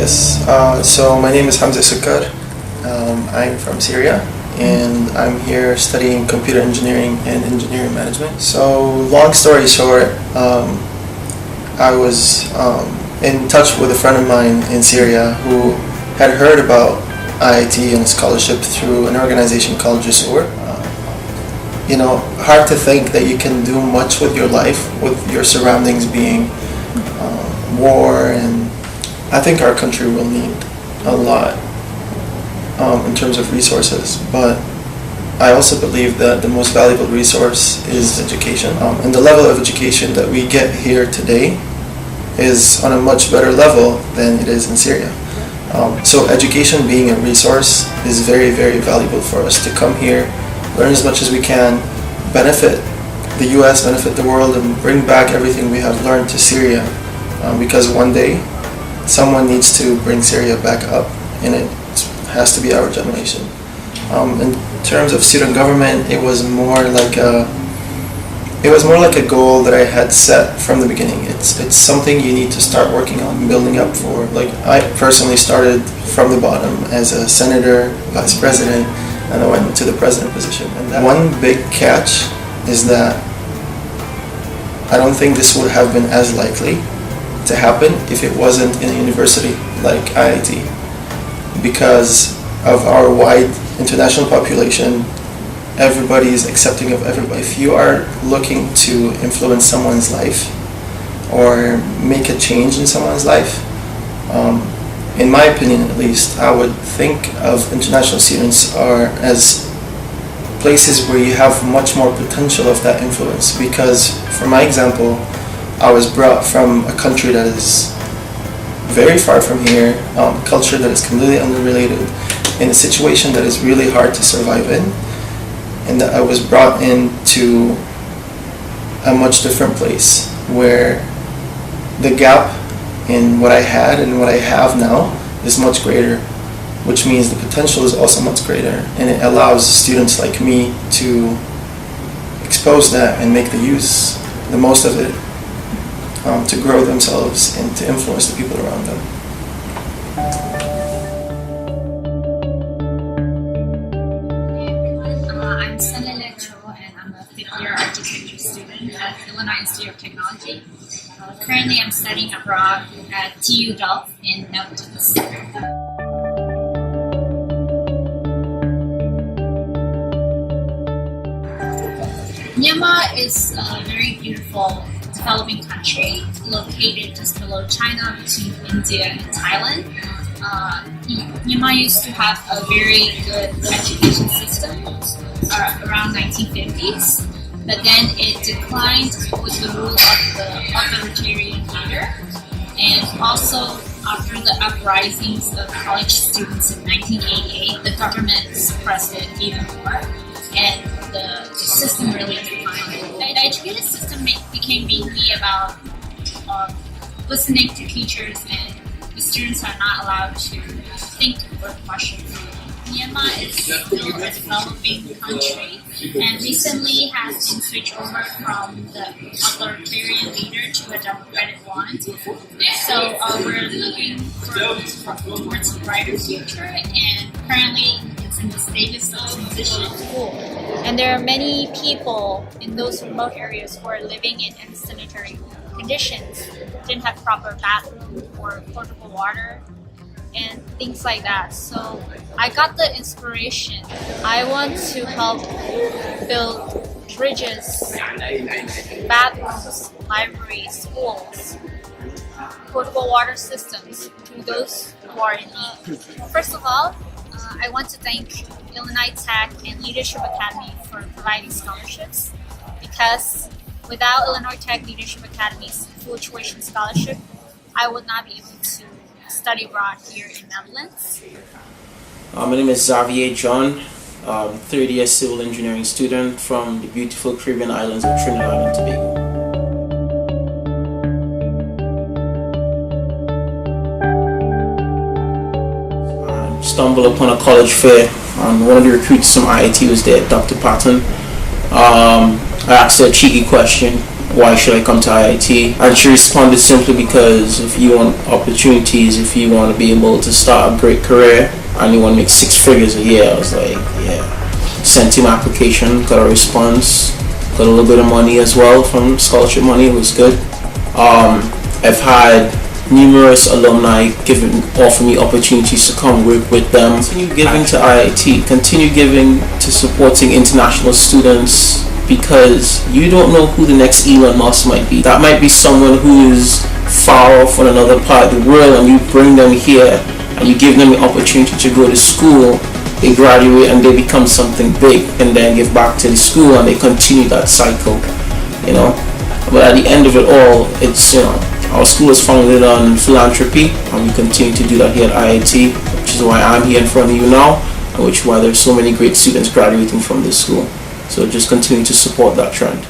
Yes, so my name is Hamza Sukkar. I'm from Syria and I'm here studying computer engineering and engineering management. So, long story short, I was in touch with a friend of mine in Syria who had heard about IIT and a scholarship through an organization called Jusur. Hard to think that you can do much with your life with your surroundings being war, and I think our country will need a lot in terms of resources, but I also believe that the most valuable resource is education, and the level of education that we get here today is on a much better level than it is in Syria. So education being a resource is very, very valuable for us to come here, learn as much as we can, benefit the US, benefit the world, and bring back everything we have learned to Syria, because one day someone needs to bring Syria back up, and it has to be our generation. In terms of student government, it was more like a goal that I had set from the beginning. It's something you need to start working on, building up for. Like, I personally started from the bottom as a senator, vice president, and I went to the president position. And that one big catch is that I don't think this would have been as likely to happen if it wasn't in a university like IIT, because of our wide international population. Everybody is accepting of everybody. If you are looking to influence someone's life or make a change in someone's life, in my opinion at least, I would think of international students as places where you have much more potential of that influence. Because, for my example, I was brought from a country that is very far from here, culture that is completely unrelated, in a situation that is really hard to survive in, and that I was brought into a much different place where the gap in what I had and what I have now is much greater, which means the potential is also much greater, and it allows students like me to expose that and make the most of it, to grow themselves and to influence the people around them. I'm Selene Cho, and I'm a fifth-year architecture student at Illinois Institute of Technology. Currently, I'm studying abroad at TU Delft in Netherlands. Myanmar is a very beautiful developing country located just below China, between India and Thailand. Myanmar used to have a very good education system around 1950s, but then it declined with the rule of the authoritarian leader, and also after the uprisings of college students in 1988, the government suppressed it even more, and the system really declined. The education system became mainly about listening to teachers, and the students are not allowed to think or question. Myanmar is still a developing country, and recently has been switched over from the authoritarian leader to a democratic one. So we're looking towards a brighter future, and currently it's in the status of transition. And there are many people in those remote areas who are living in unsanitary conditions, didn't have proper bathroom or potable water, and things like that. So I got the inspiration. I want to help build bridges, bathrooms, libraries, schools, potable water systems to those who are in need. First of all, I want to thank Illinois Tech and Leadership Academy for providing scholarships, because without Illinois Tech Leadership Academy's full tuition scholarship, I would not be able to study abroad here in Netherlands. My name is Xavier John, third-year civil engineering student from the beautiful Caribbean islands of Trinidad and Tobago. I stumbled upon a college fair, and one of the recruits from IIT was there, Dr. Patton. I asked her a cheeky question, why should I come to IIT? And she responded simply because if you want opportunities, if you want to be able to start a great career and you want to make 6 figures a year, I was like, yeah. Sent him application, got a response, got a little bit of money as well from scholarship money. It was good. I've had numerous alumni offer me opportunities to come work with them. Continue giving to IIT, continue giving to supporting international students, because you don't know who the next Elon Musk might be. That might be someone who is far off on another part of the world, and you bring them here and you give them the opportunity to go to school. They graduate and they become something big, and then give back to the school, and they continue that cycle, you know. But at the end of it all, it's, you know, our school is founded on philanthropy, and we continue to do that here at IIT, which is why I'm here in front of you now, and which is why there's so many great students graduating from this school. So just continue to support that trend.